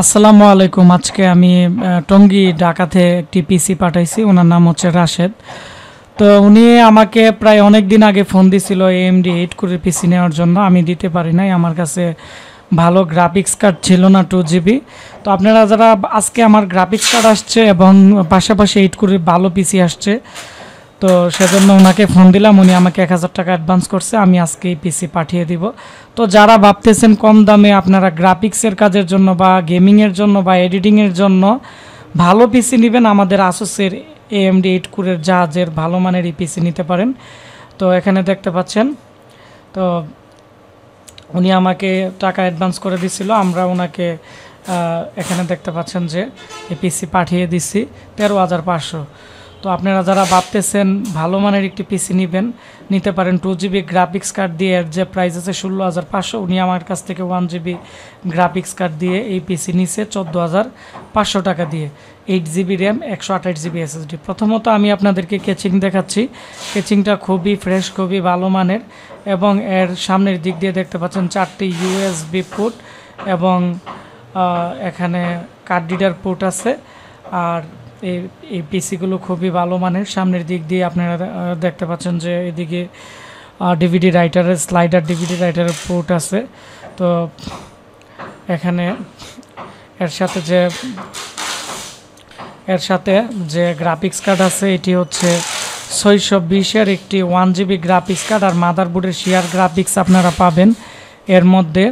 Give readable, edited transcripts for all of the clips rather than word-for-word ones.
আসসালামু আলাইকুম। আজকে আমি টঙ্গী ঢাকাতে একটি পিসি পাঠাইছি। ওনার নাম হচ্ছে রাশেদ। তো উনি আমাকে প্রায় অনেক দিন আগে ফোন দিছিল AMD 8 কোরের পিসি নেওয়ার জন্য। আমি দিতে পারি নাই, আমার কাছে ভালো গ্রাফিক্স কার্ড ছিল না 2GB। তো আপনারা যারা আজকে আমার গ্রাফিক্স কার্ড আসছে এবং পাশাপাশি 8 কোরের ভালো পিসি আসছে, তো সেজন্য ওনাকে ফোন দিলাম। উনি আমাকে 1000 টাকা অ্যাডভান্স করছে, আমি আজকে এই পিসি পাঠিয়ে দিব। তো যারা ভাবতেছেন কম দামে আপনারা গ্রাফিক্সের কাজের জন্য বা গেমিংয়ের জন্য বা এডিটিংয়ের জন্য ভালো পিসি নেবেন, আমাদের আসুসের AMD 8 কোরের জাহাজের ভালো মানের এই পিসি নিতে পারেন। তো এখানে দেখতে পাচ্ছেন, তো উনি আমাকে টাকা অ্যাডভান্স করে দিছিল। আমরা ওনাকে এখানে দেখতে পাচ্ছেন যে এই পিসি পাঠিয়ে দিছি 13,500। তো আপনারা যারা ভাবতেছেন ভালো মানের একটি পিসি নিতে পারেন 2GB গ্রাফিক্স কার্ড দিয়ে। এর যে প্রাইস আছে 16,500, উনি আমার কাছ থেকে 1GB গ্রাফিক্স কার্ড দিয়ে এই পিসি নিছে 14,500 টাকা দিয়ে। 8GB RAM, 128GB SSD। প্রথমত আমি আপনাদেরকে কেচিং দেখাচ্ছি। কেচিংটা খুবই ফ্রেশ, খুবই ভালো মানের, এবং এর সামনের দিক দিয়ে দেখতে পাচ্ছেন 4টি USB পোর্ট এবং এখানে কার্ড রিডার পোর্ট আছে। আর এই পিসিগুলো খুবই ভালো মানের। সামনের দিক দিয়ে আপনারা দেখতে পাচ্ছেন যে এদিকে ডিভিডি রাইটারের স্লাইডার ডিভিডি রাইটারের পোর্ট আছে। তো এখানে এর সাথে যে গ্রাফিক্স কার্ড আছে, এটি হচ্ছে 620-এর একটি 1GB গ্রাফিক্স কার্ড। আর মাদারবোর্ডের শেয়ার গ্রাফিক্স আপনারা পাবেন এর মধ্যে।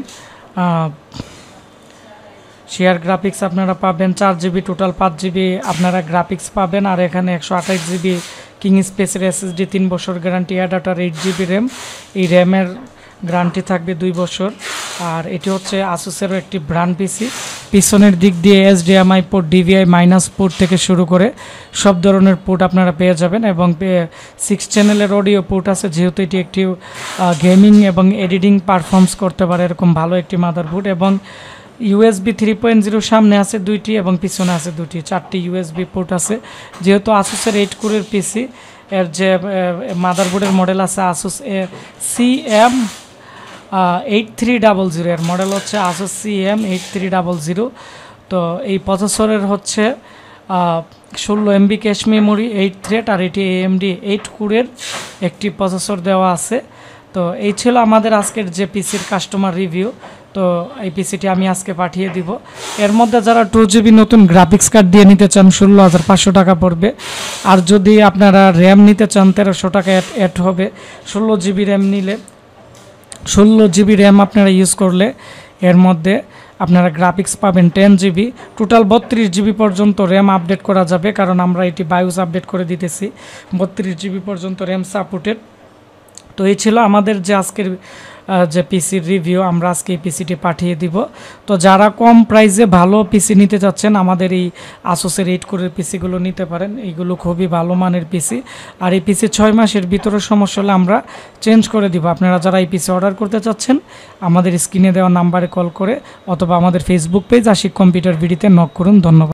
শেয়ার গ্রাফিক্স আপনারা পাবেন 4GB, টোটাল 5GB আপনারা গ্রাফিক্স পাবেন। আর এখানে 128GB কিং স্পেসের SSD, 3 বছর গ্যারান্টি। অ্যাডাপ্টার 8GB র্যাম, এই র্যামের গ্যারান্টি থাকবে 2 বছর। আর এটি হচ্ছে আসুসেরও একটি ব্র্যান্ড পিসি। পিছনের দিক দিয়ে HDMI port, DVI minus port থেকে শুরু করে সব ধরনের পোর্ট আপনারা পেয়ে যাবেন, এবং 6 চ্যানেলের অডিও পোর্ট আছে। যেহেতু এটি একটি গেমিং এবং এডিটিং পারফর্মস করতে পারে এরকম ভালো একটি মাদারবোর্ড। এবং USB 3.0 সামনে আছে 2টি এবং পিছনে আছে 2টি, 4টি USB পোর্ট আছে। যেহেতু আসুসের 8 কোরের পিসি, এর যে মাদারবোর্ডের মডেল আছে আসুস CM8300, এর মডেল হচ্ছে আসুস CM8300। তো এই প্রসেসরের হচ্ছে 16MB ক্যাশ মেমোরি, 8 থ্রেড, আর এটি AMD 8 কোরের একটি প্রসেসর দেওয়া আছে। তো এই ছিল আমাদের আজকের যে পিসির কাস্টমার রিভিউ। তো এই পিসিটি আমি আজকে পাঠিয়ে দিব। এর মধ্যে যারা 2GB নতুন গ্রাফিক্স কার্ড দিয়ে নিতে চান 16,500 টাকা পড়বে। আর যদি আপনারা র্যাম নিতে চান 1300 টাকা অ্যাড হবে। 16GB র্যাম নিলে, 16GB র্যাম আপনারা ইউজ করলে এর মধ্যে আপনারা গ্রাফিক্স পাবেন 10GB, টোটাল 32GB পর্যন্ত র্যাম আপডেট করা যাবে, কারণ আমরা এটি বায়োস আপডেট করে দিতেছি। 32GB পর্যন্ত র্যাম সাপোর্টেড। তো এই ছিল আমাদের যে আজকের যে পিসির রিভিউ। আমরা আজকে এই পিসিটি পাঠিয়ে দিব। তো যারা কম প্রাইসে ভালো পিসি নিতে চাচ্ছেন, আমাদের এই আসুসের 8 কোরের পিসিগুলো নিতে পারেন। এইগুলো খুবই ভালো মানের পিসি। আর এই পিসি 6 মাসের ভিতরে সমস্যা হলে আমরা চেঞ্জ করে দিব। আপনারা যারা এই পিসি অর্ডার করতে চাচ্ছেন, আমাদের স্ক্রিনে দেওয়া নাম্বারে কল করে অথবা আমাদের ফেসবুক পেজ আশিক কম্পিউটার ভিডিওতে নক করুন। ধন্যবাদ।